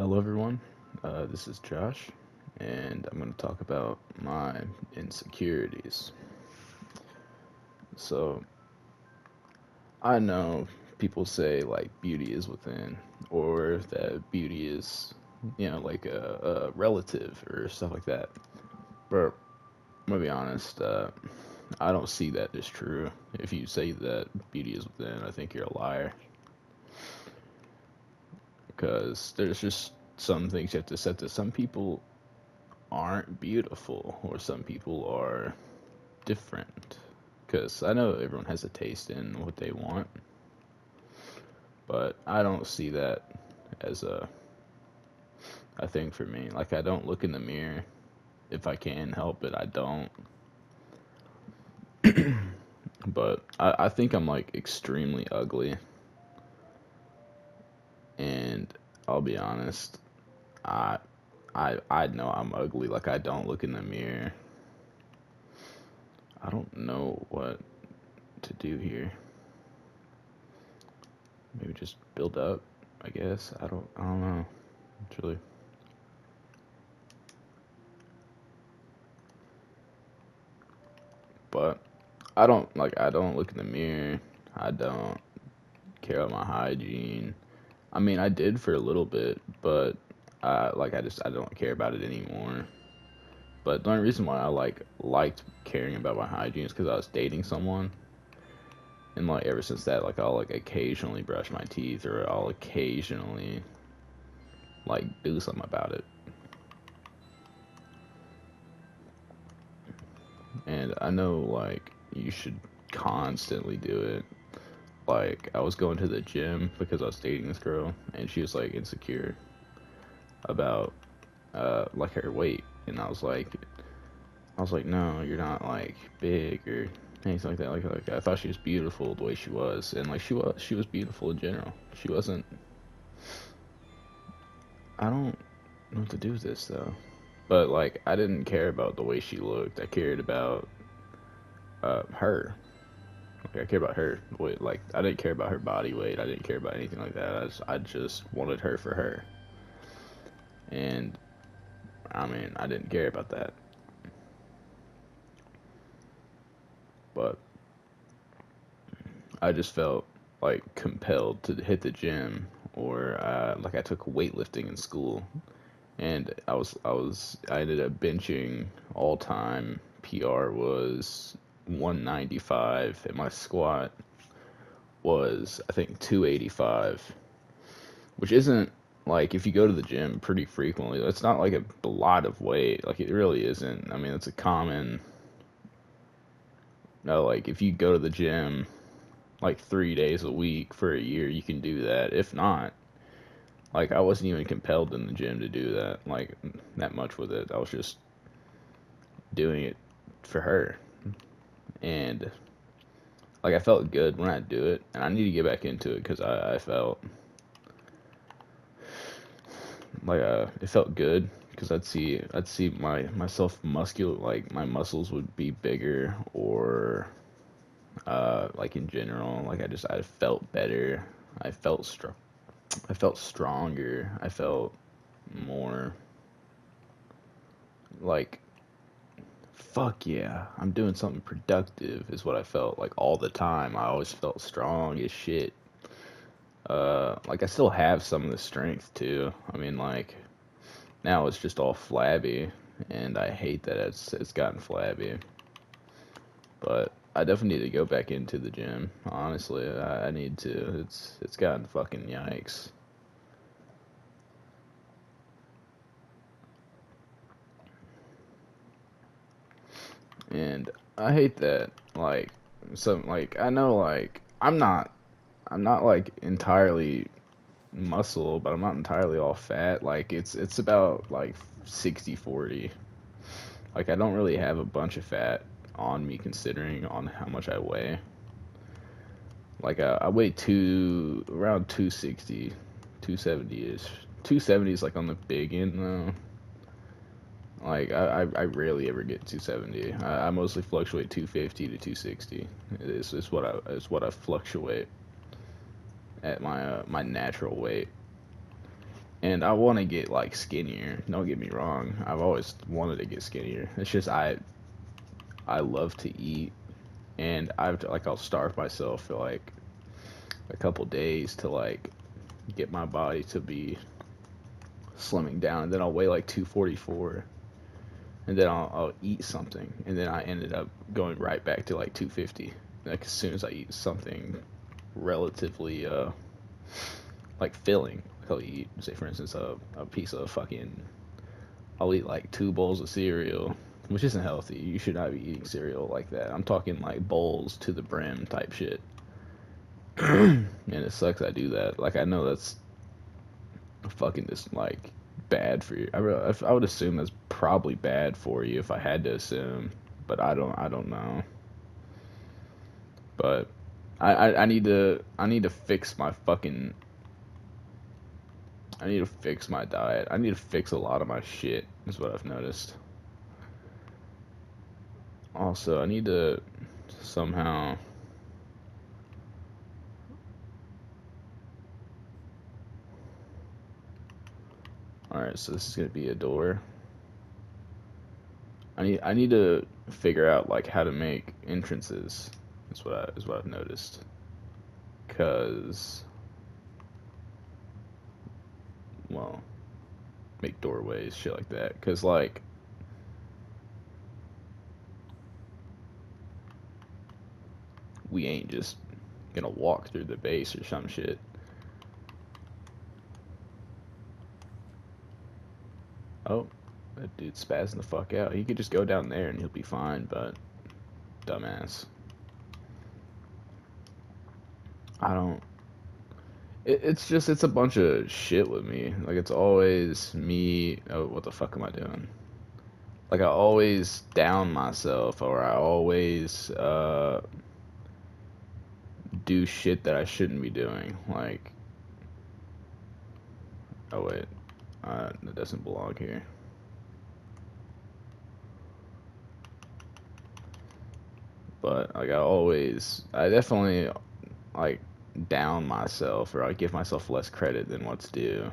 Hello, everyone. This is Josh, and I'm going to talk about my insecurities. So, I know people say like beauty is within, or that beauty is, like a relative or stuff like that. But I'm going to be honest, I don't see that as true. If you say that beauty is within, I think you're a liar. Because there's just some things you have to set to. Some people aren't beautiful, or some people are different. Because I know everyone has a taste in what they want, but I don't see that as a thing for me. Like, I don't look in the mirror. If I can help it, I don't. But I think I'm like extremely ugly, and I'll be honest, I I know I'm ugly. Like, I don't look in the mirror. I don't know what to do here. Maybe just build up, I guess. I don't know. It's really, but I don't look in the mirror. I don't care about my hygiene. I mean, I did for a little bit, but I don't care about it anymore. But the only reason why I liked caring about my hygiene is because I was dating someone, and like ever since that, like I'll like occasionally brush my teeth, or I'll occasionally like do something about it. And I know like you should constantly do it. Like, I was going to the gym because I was dating this girl, and she was like insecure about like her weight, and I was like, no, you're not like big or anything like that. Like I thought she was beautiful the way she was, and like she was beautiful in general. She wasn't. I don't know what to do with this though. But like, I didn't care about the way she looked. I cared about her. Like, I care about her. Wait, like, I didn't care about her body weight. I didn't care about anything like that. I just wanted her for her. And I mean, I didn't care about that. But I just felt like compelled to hit the gym, or like I took weightlifting in school, and I ended up benching. All time PR was 195, and my squat was, I think, 285, which isn't, like, if you go to the gym pretty frequently, it's not like a lot of weight. Like, it really isn't. I mean, it's a common, no, like, if you go to the gym like 3 days a week for a year, you can do that. If not, like, I wasn't even compelled in the gym to do that, like, that much with it. I was just doing it for her. And, like, I felt good when I do it, and I need to get back into it because I felt like it felt good because I'd see myself muscular, like my muscles would be bigger, or like in general, like I felt better. I felt strong. I felt stronger. I felt more like, fuck yeah, I'm doing something productive is what I felt like all the time. I always felt strong as shit. Like, I still have some of the strength too. I mean, like, now it's just all flabby, and I hate that it's gotten flabby. But I definitely need to go back into the gym. Honestly, I need to. It's gotten fucking yikes. And I hate that. Like, some, like, I know, like, I'm not like entirely muscle, but I'm not entirely all fat. Like, it's about like 60/40. Like, I don't really have a bunch of fat on me considering on how much I weigh. Like, I weigh around 260, 270 ish. 270 is like on the big end though. Like, I rarely ever get 270. I mostly fluctuate 250 to 260. It's what I fluctuate at my natural weight. And I want to get like skinnier. Don't get me wrong. I've always wanted to get skinnier. It's just I love to eat, and I'll starve myself for like a couple days to like get my body to be slimming down, and then I'll weigh like 244, and then I'll eat something, and then I ended up going right back to like 250. Like as soon as I eat something relatively like filling, like I'll eat, say for instance, a piece of fucking, I'll eat like 2 bowls of cereal, which isn't healthy. You should not be eating cereal like that. I'm talking like bowls to the brim type shit. And it sucks I do that. Like I know that's fucking just like bad for you. I would assume that's probably bad for you if I had to assume, but I don't know. But I need to fix my fucking I need to fix my diet. I need to fix a lot of my shit, is what I've noticed. Also, I need to somehow. Alright, so this is gonna be a door. I need to figure out like how to make entrances. Is what I've noticed. Cause well, make doorways, shit like that. Cause like we ain't just gonna walk through the base or some shit. Oh, that dude's spazzing the fuck out. He could just go down there and he'll be fine, but dumbass. I don't. It's a bunch of shit with me. Like it's always me. Oh, what the fuck am I doing? Like I always down myself, or I always do shit that I shouldn't be doing. Like, oh wait, that doesn't belong here. But like I definitely like down myself, or I give myself less credit than what's due.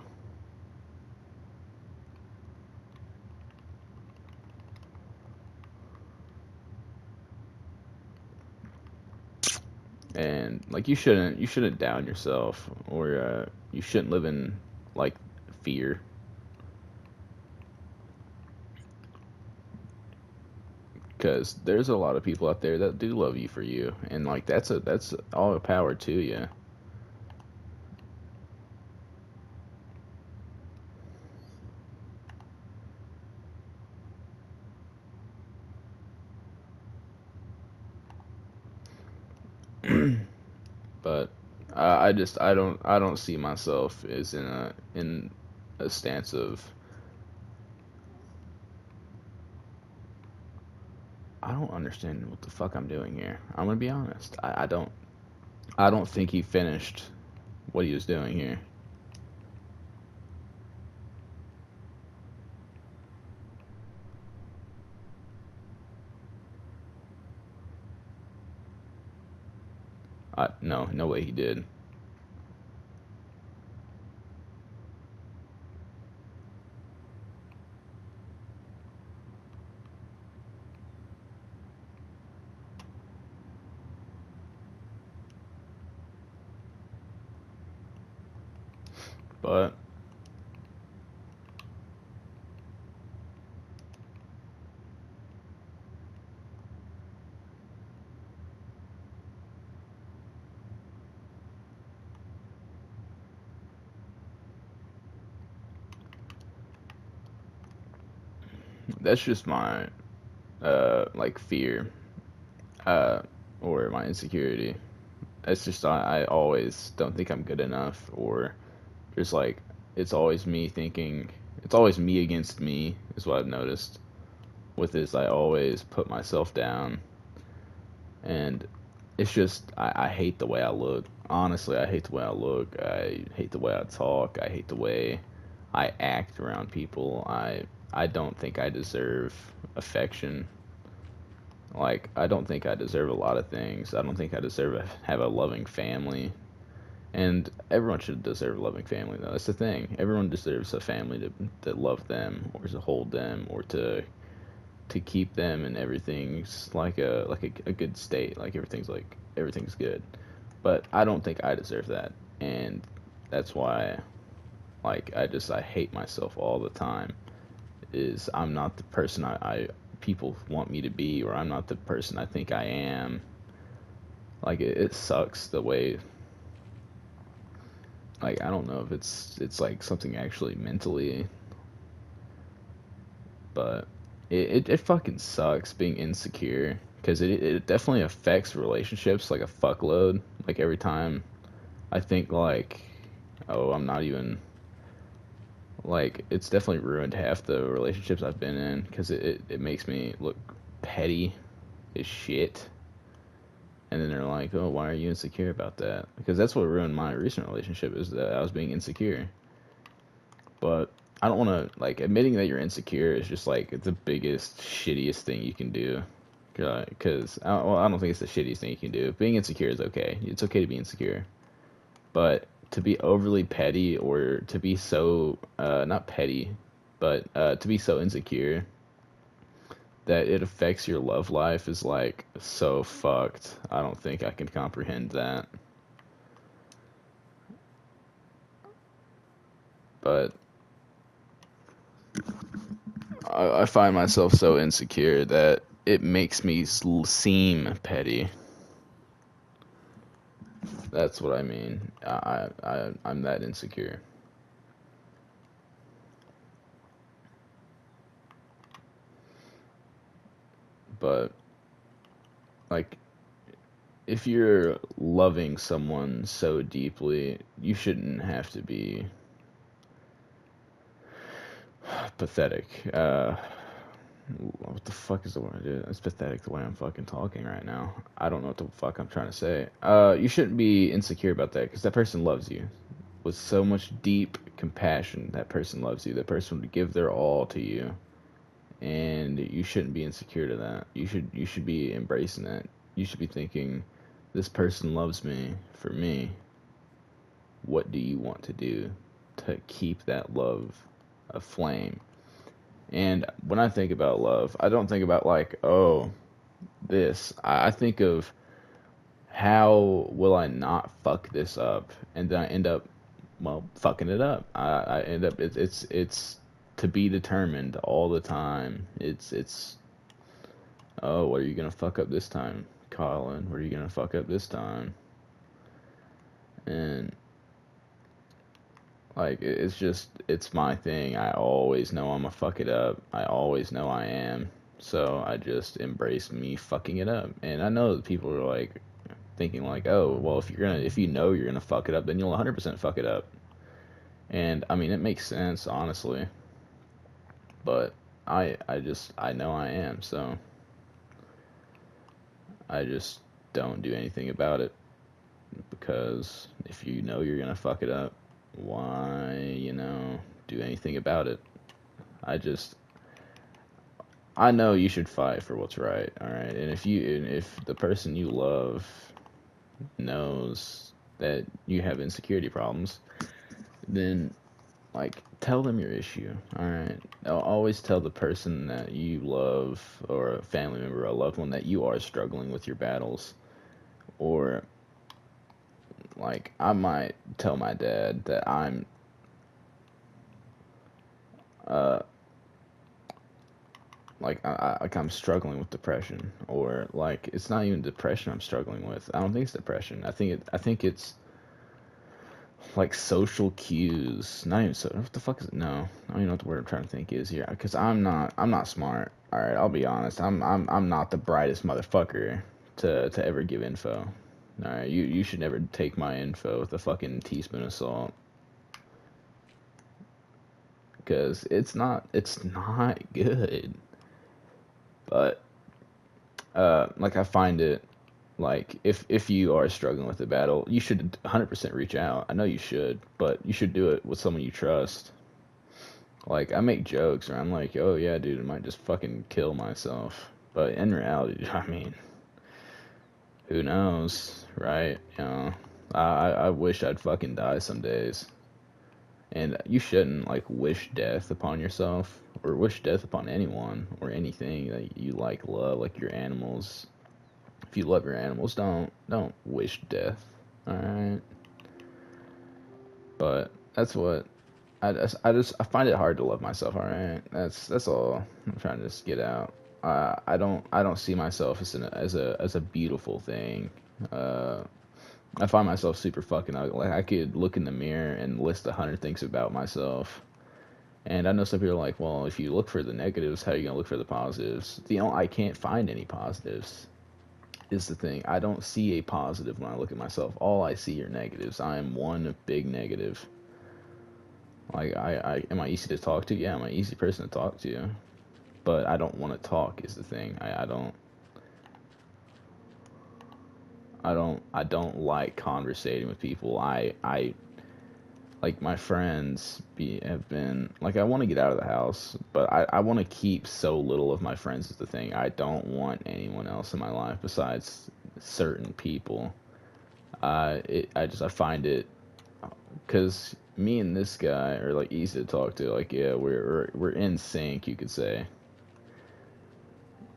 And like you shouldn't down yourself, or you shouldn't live in like fear, because there's a lot of people out there that do love you for you, and like that's all the power to you. But I don't see myself as in a stance of, I don't understand what the fuck I'm doing here. I'm gonna be honest. I don't think he finished what he was doing here. No way he did. But that's just my like fear, uh or my insecurity. It's just I always don't think I'm good enough, or just like it's always me thinking, it's always me against me, is what I've noticed with this. I always put myself down, and it's just I hate the way I look. Honestly, I hate the way I look. I hate the way I talk. I hate the way I act around people. I don't think I deserve affection. Like I don't think I deserve a lot of things. I don't think I deserve have a loving family. And everyone should deserve a loving family, though. That's the thing. Everyone deserves a family that love them, or to hold them, or to keep them, and everything's like a good state. Everything's good. But I don't think I deserve that, and that's why I hate myself all the time. Is I'm not the person I people want me to be, or I'm not the person I think I am. Like it sucks the way, like I don't know if it's like something actually mentally, but it fucking sucks being insecure, because it definitely affects relationships like a fuckload. Like every time I think like, oh, I'm not even, like it's definitely ruined half the relationships I've been in, because it makes me look petty as shit. And then they're like, oh, why are you insecure about that? Because that's what ruined my recent relationship, is that I was being insecure. But I don't want to, like, admitting that you're insecure is just like the biggest shittiest thing you can do. Because I don't think it's the shittiest thing you can do. Being insecure is okay. It's okay to be insecure. But to be overly petty, or to be so not petty, but to be so insecure that it affects your love life is like so fucked. I don't think I can comprehend that. But I find myself so insecure that it makes me seem petty. That's what I mean. I'm that insecure. But like, if you're loving someone so deeply, you shouldn't have to be pathetic. What the fuck is the word, dude? It's pathetic the way I'm fucking talking right now. I don't know what the fuck I'm trying to say. You shouldn't be insecure about that, because that person loves you with so much deep compassion. That person loves you. That person would give their all to you, and you shouldn't be insecure to that. You should be embracing that. You should be thinking, this person loves me for me. What do you want to do to keep that love aflame? And when I think about love, I don't think about like, oh, this. I think of, how will I not fuck this up? And then I end up, well, fucking it up. I end up, it's to be determined all the time. It's oh, what are you gonna fuck up this time, Colin? What are you gonna fuck up this time? And like, it's just, it's my thing. I always know I'm gonna fuck it up. I always know I am. So I just embrace me fucking it up. And I know that people are like thinking like, oh, well, if you know you're gonna fuck it up, then you'll 100% fuck it up. And I mean, it makes sense, honestly. But I know I am. So I just don't do anything about it, because if you know you're gonna fuck it up, why, do anything about it? I just, I know you should fight for what's right, all right? And if the person you love knows that you have insecurity problems, then like, tell them your issue, all right? I'll always tell the person that you love, or a family member or a loved one, that you are struggling with your battles. Or like, I might tell my dad that uh I'm struggling with depression, or like, it's not even depression I'm struggling with. I don't think it's depression. I think it's like social cues. Not even so. What the fuck is it? No, I don't even know what the word I'm trying to think is here. Because I'm not smart. All right, I'll be honest. I'm not the brightest motherfucker to ever give info. All right, you should never take my info with a fucking teaspoon of salt, because it's not good. But like, I find it, like, if you are struggling with a battle, you should 100% reach out. I know you should, but you should do it with someone you trust. Like, I make jokes, or I'm like, oh yeah, dude, I might just fucking kill myself. But in reality, I mean, who knows, right? I wish I'd fucking die some days. And you shouldn't like wish death upon yourself or wish death upon anyone or anything that you like love, like your animals. If you love your animals, don't wish death. All right. But that's what I find it hard to love myself. All right. That's all I'm trying to just get out. I don't see myself as a beautiful thing. Uh, I find myself super fucking ugly. Like I could look in the mirror and list 100 things about myself. And I know some people are like, well, if you look for the negatives, how are you gonna look for the positives? I can't find any positives. Is the thing. I don't see a positive when I look at myself. All I see are negatives. I am one big negative. Like I am I easy to talk to? Yeah, I'm an easy person to talk to. But I don't want to talk is the thing. I don't like conversating with people. I like my friends have been like I want to get out of the house, but I want to keep so little of my friends is the thing. I don't want anyone else in my life besides certain people. I find it because me and this guy are like easy to talk to. Like yeah, we're in sync, you could say.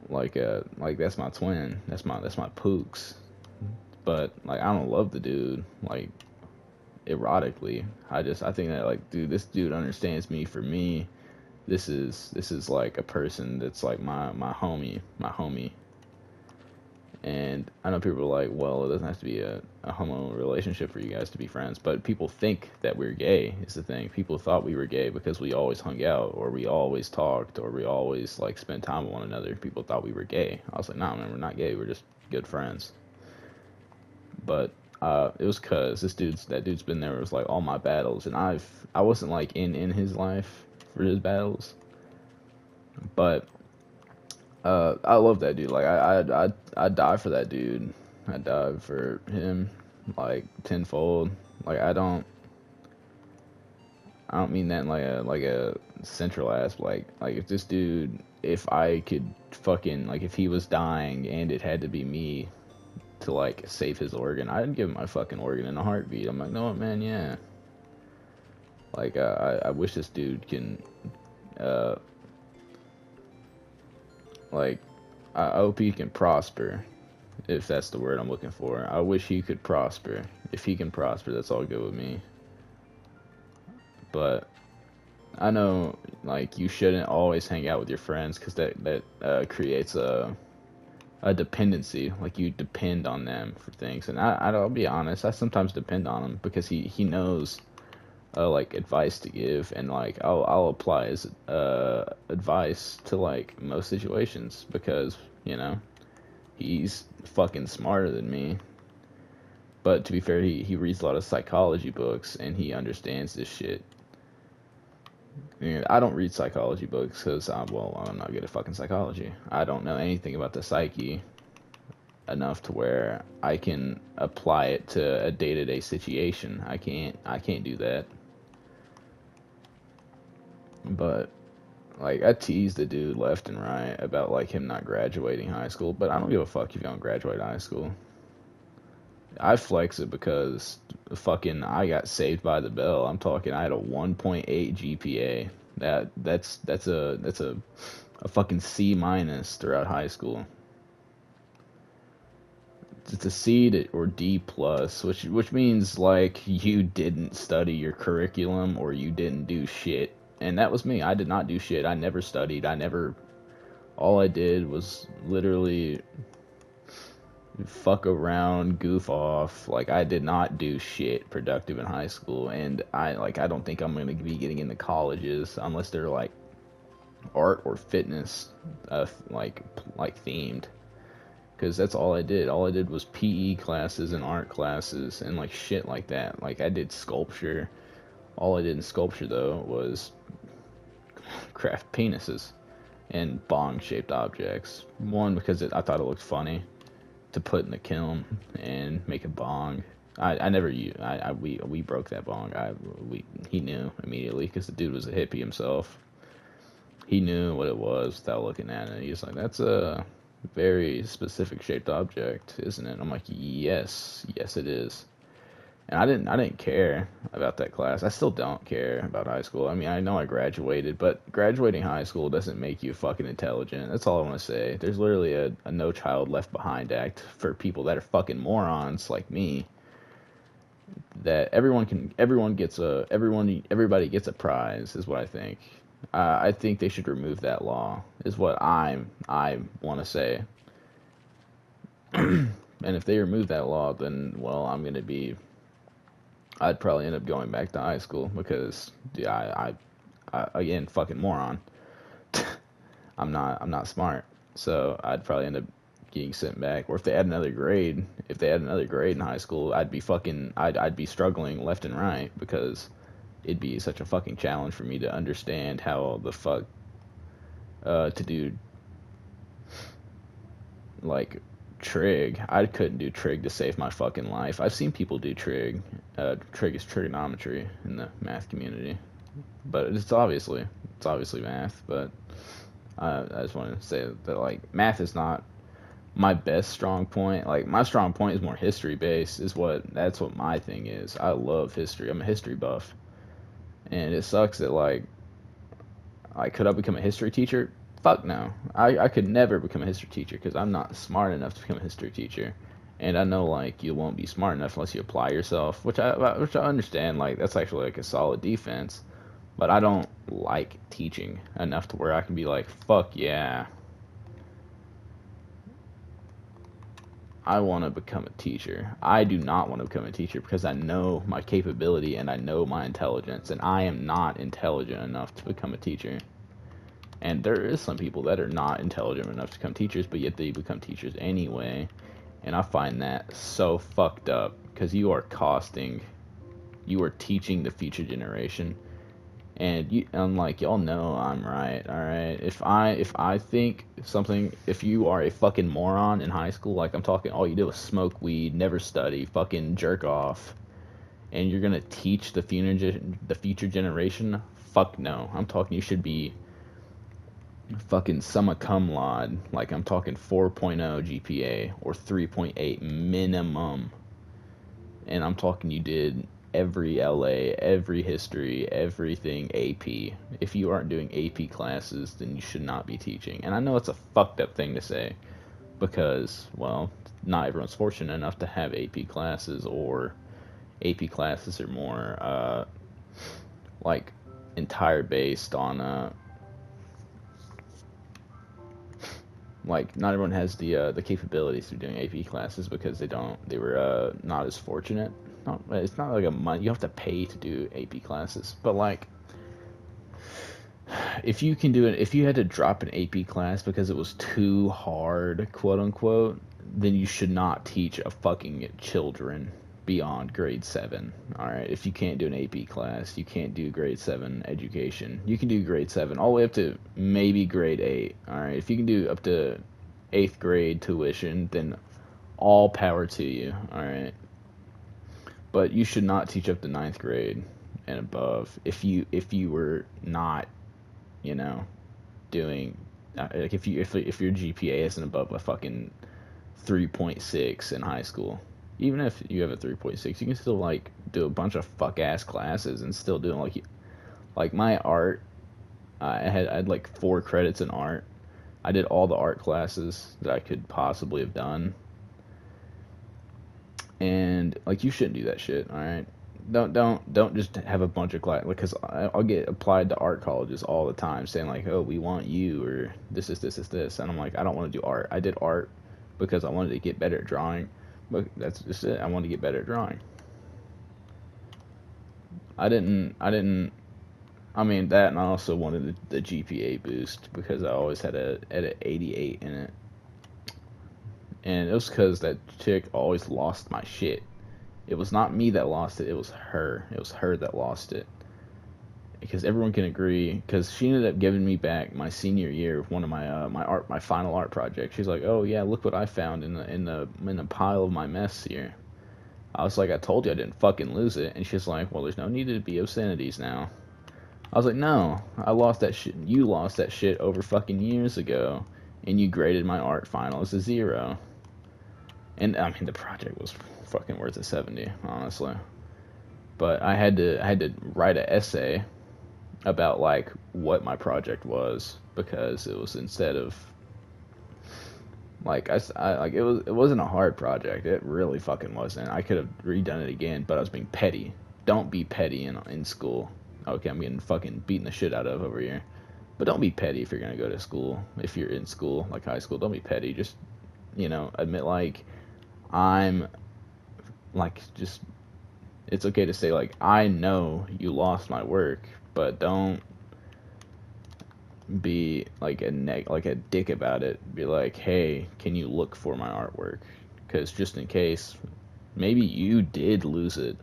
Like that's my twin. That's my pooks. But like I don't love the dude. Like erotically. I think that like dude, this dude understands me for me. This is like a person that's like my homie. And I know people are like, well, it doesn't have to be a homo relationship for you guys to be friends, but people think that we're gay is the thing. People thought we were gay because we always hung out or we always talked or we always like spent time with one another. People thought we were gay. I was like, nah, man, we're not gay. We're just good friends. But it was cause that dude's been there was like all my battles, and I wasn't like in his life for his battles, but I love that dude. Like I'd die for that dude. I'd die for him like tenfold. Like I don't mean that in like a central ass like if this dude if I could fucking like if he was dying and it had to be me to like save his organ, I'd give him my fucking organ in a heartbeat. I'm like, no, what, man, yeah. Like, I wish this dude can, uh, like, I hope he can prosper, if that's the word I'm looking for. I wish he could prosper. If he can prosper, that's all good with me. But I know, like, you shouldn't always hang out with your friends because that creates a dependency. Like you depend on them for things, and I'll be honest. I sometimes depend on him because he knows like advice to give, and like I'll apply his advice to like most situations because he's fucking smarter than me. But to be fair, he reads a lot of psychology books and he understands this shit. I don't read psychology books because I'm not good at fucking psychology. I don't know anything about the psyche enough to where I can apply it to a day-to-day situation. I can't do that. But like I tease the dude left and right about like him not graduating high school, but I don't give a fuck if you don't graduate high school. I flex it because fucking I got saved by the bell. I'm talking I had a 1.8 GPA. That's a fucking C minus throughout high school. It's a or D plus, which means like you didn't study your curriculum or you didn't do shit. And that was me. I did not do shit. I never studied. All I did was literally fuck around, goof off. Like I did not do shit productive in high school, and I don't think I'm gonna be getting into colleges unless they're like art or fitness, like themed. Because that's all I did. All I did was PE classes and art classes and like shit like that. Like I did sculpture. All I did in sculpture though was craft penises and bong-shaped objects. One because I thought it looked funny to put in the kiln and make a bong. I never used. We broke that bong. He knew immediately because the dude was a hippie himself. He knew what it was without looking at it. He was like, "That's a very specific shaped object, isn't it?" I'm like, "Yes, yes, it is." And I didn't care about that class. I still don't care about high school. I mean, I know I graduated, but graduating high school doesn't make you fucking intelligent. That's all I want to say. There's literally a No Child Left Behind Act for people that are fucking morons like me. That everybody gets a prize is what I think. I think they should remove that law is what I want to say. And if they remove that law, then well, I'd probably end up going back to high school because yeah, I again fucking moron. I'm not smart, so I'd probably end up getting sent back. Or if they add another grade in high school, I'd be struggling left and right because it'd be such a fucking challenge for me to understand how the fuck to do like trig. I couldn't do trig to save my fucking life. I've seen people do trig. Trig is trigonometry in the math community, but it's obviously math. But I just want to say that like math is not my best strong point. Like my strong point is more history based. That's what my thing is. I love history. I'm a history buff, and it sucks that could I become a history teacher? Fuck no. I could never become a history teacher because I'm not smart enough to become a history teacher. And I know like you won't be smart enough unless you apply yourself, which I understand. Like that's actually like a solid defense. But I don't like teaching enough to where I can be like, fuck yeah, I want to become a teacher. I do not want to become a teacher because I know my capability and I know my intelligence, and I am not intelligent enough to become a teacher. And there is some people that are not intelligent enough to become teachers, but yet they become teachers anyway. And I find that so fucked up because you are teaching the future generation. And like y'all know I'm right, all right. If I think something, if you are a fucking moron in high school, like I'm talking, all you do is smoke weed, never study, fucking jerk off, and you're gonna teach the future generation, fuck no. I'm talking you should be fucking summa cum laude, like I'm talking 4.0 GPA or 3.8 minimum, and I'm talking you did every LA, every history, everything AP. If you aren't doing AP classes, then you should not be teaching. And I know it's a fucked up thing to say because, well, not everyone's fortunate enough to have AP classes, or AP classes are more like entire based on like not everyone has the capabilities to doing AP classes because they were not as fortunate. It's not like a money. You have to pay to do AP classes, but like, if you can do it, if you had to drop an AP class because it was too hard, quote unquote, then you should not teach a fucking children beyond grade 7. All right, if you can't do an AP class, you can't do grade 7 education. You can do grade 7 all the way up to maybe grade 8. All right, if you can do up to 8th grade tuition, then all power to you. All right. But you should not teach up to 9th grade and above if you were not, you know, doing like if your GPA isn't above a fucking 3.6 in high school. Even if you have a 3.6, you can still like do a bunch of fuck ass classes and still do like my art. I had like 4 credits in art. I did all the art classes that I could possibly have done. And like you shouldn't do that shit, all right? Don't just have a bunch of class, because I'll get applied to art colleges all the time saying like, oh, we want you, or this is this, and I'm like, I don't want to do art. I did art because I wanted to get better at drawing, but that's just it. I wanted to get better at drawing. I mean that, and I also wanted the GPA boost because I always had an 88 in it. And it was because that chick always lost my shit. It was not me that lost it. It was her. It was her that lost it. Because everyone can agree. Because she ended up giving me back my senior year one of my final art project. She's like, "Oh yeah, look what I found in the pile of my mess here." I was like, "I told you I didn't fucking lose it." And she's like, "Well, there's no need to be obscenities now." I was like, "No, I lost that shit. You lost that shit over fucking years ago, and you graded my art final as a 0." And I mean, the project was fucking worth a 70, honestly. But I had to write an essay about like what my project was, because it was, instead of like like it wasn't a hard project. It really fucking wasn't. I could have redone it again, but I was being petty. Don't be petty in school. Okay, I'm getting fucking beaten the shit out of over here. But don't be petty if you're gonna go to school. If you're in school, like high school, don't be petty. Just, admit like I'm like just it's okay to say like I know you lost my work, but don't be like like a dick about it. Be like, hey, can you look for my artwork? Because just in case, maybe you did lose it.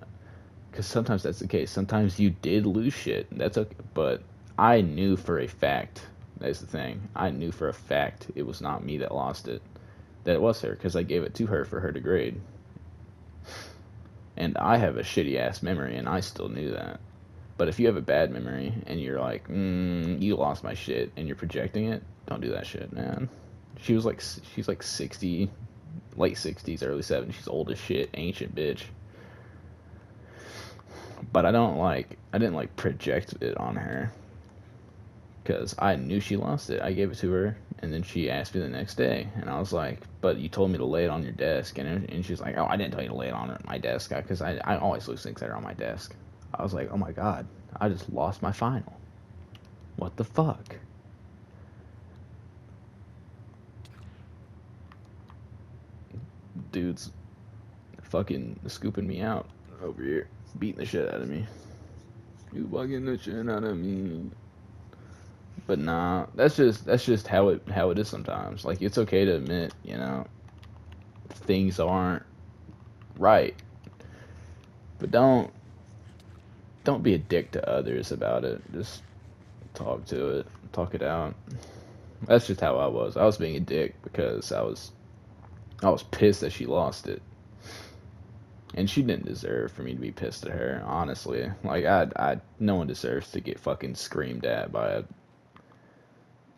Because sometimes that's the case. Sometimes you did lose shit. That's okay. But I knew for a fact. That's the thing. I knew for a fact it was not me that lost it. That it was her, because I gave it to her for her to grade. And I have a shitty ass memory, and I still knew that. But if you have a bad memory and you're like, you lost my shit, and you're projecting it, don't do that shit, man. She's like 60, late 60s, early 70s. She's old as shit, ancient bitch. But I didn't like project it on her, because I knew she lost it. I gave it to her, and then she asked me the next day, and I was like, but you told me to lay it on your desk. And she's like, oh, I didn't tell you to lay it on my desk, because I always lose things that are on my desk. I was like, oh my god, I just lost my final. What the fuck? Dude's fucking scooping me out over here, beating the shit out of me. You bugging the shit out of me. But nah, that's just how it is sometimes. Like, it's okay to admit, things aren't right. But don't be a dick to others about it. Just talk it out. That's just how I was. I was being a dick because I was pissed that she lost it. And she didn't deserve for me to be pissed at her, honestly. Like, no one deserves to get fucking screamed at by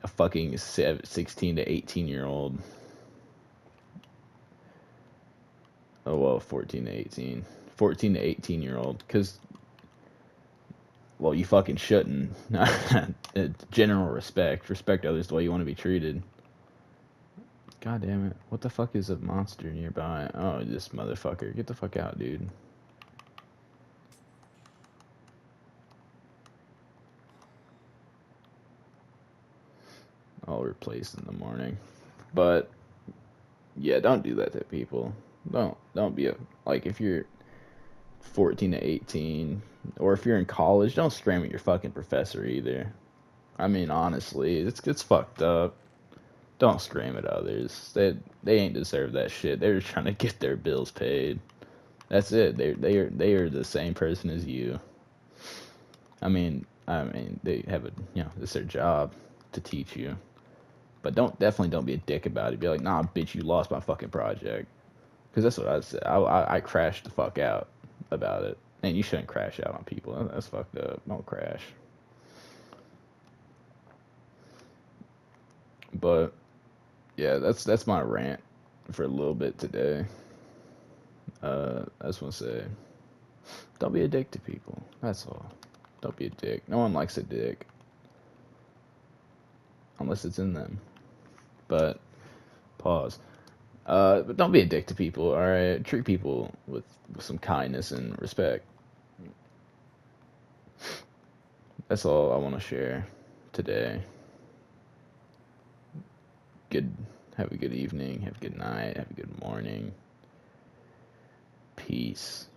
a fucking 16 to 18-year-old. Oh, well, 14 to 18. 14 to 18-year-old. Because, well, you fucking shouldn't. General respect. Respect others the way you want to be treated. God damn it. What the fuck is a monster nearby? Oh, this motherfucker. Get the fuck out, dude. I'll replace in the morning. But yeah, don't do that to people. Don't be like, if you're 14 to 18, or if you're in college, don't scream at your fucking professor either. I mean, honestly, it's fucked up. Don't scream at others. They ain't deserve that shit. They're trying to get their bills paid. That's it. They are the same person as you. I mean, they have it's their job to teach you. But definitely don't be a dick about it. Be like, nah, bitch, you lost my fucking project. Because that's what I said. I crashed the fuck out about it. And you shouldn't crash out on people. That's fucked up. Don't crash. But yeah, that's my rant for a little bit today. I just want to say, don't be a dick to people. That's all. Don't be a dick. No one likes a dick. Unless it's in them. But, pause. But don't be a dick to people, alright? Treat people with some kindness and respect. That's all I want to share today. Have a good evening, have a good night, have a good morning. Peace.